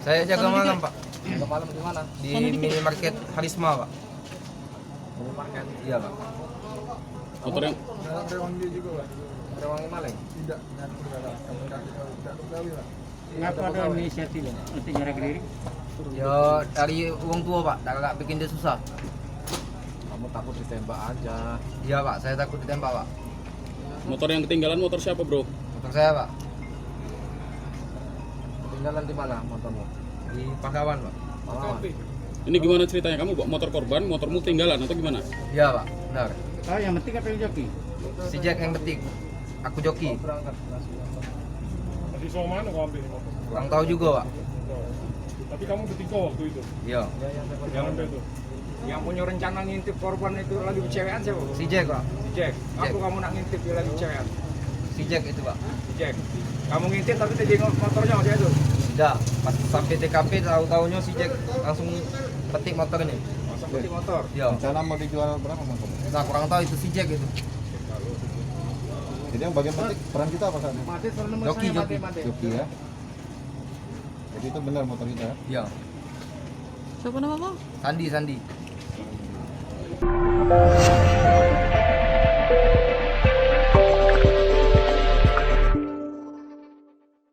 Saya jaga Tolong malam, dikit. Pak. Jaga malam di mana? Di Sana dikit. minimarket Harisma, Pak. Minimarket. Iya, Pak. Motor yang Ada uang dia juga, Pak. Ada uang maling? Tidak. Kenapa ada inisiatif untuk jarak diri? Ya dari uang tua, Pak. Tak bikin dia susah. Kamu takut ditembak aja. Iya, Pak. Saya takut ditembak, Pak. motor yang ketinggalan motor siapa, Bro? Motor saya, Pak. Ketinggalan di mana motormu? Di Pangkawan, Pak. Oh, Ini gimana ceritanya? Kamu bawa motor korban, motormu ketinggalan atau gimana? Iya, Pak. Benar. Oh, yang penting apa yang joki? Si Jack yang betik. Aku joki. berangkat. Tadi soal mana kau ambil motor? Kurang tahu juga, Pak. Tapi kamu ketika waktu itu, Iya. yang sampai itu. Yang punya rencana ngintip korban itu lagi bercewekan siapa? Si Jack, Pak. Jack. Jack. Aku kamu nak ngintip dia lagi bercewekan. Si Jack itu, Pak. Jack. Kamu ngintip tapi tadi motornya masih itu. Sudah. Pas sampai TKP tahu-taunya si Jack langsung petik motor ini. Masa putih motor. Iya. Rencana mau dijual berapa bang kamu? Nah, kurang tahu itu si Jack itu. Jadi yang bagian penting peran kita apa saat ini? Mati selalu nomor Joki, saya joki. mati. Joki ya. Jadi itu benar motor kita. Ya? Iya. Siapa nama bang? Sandi.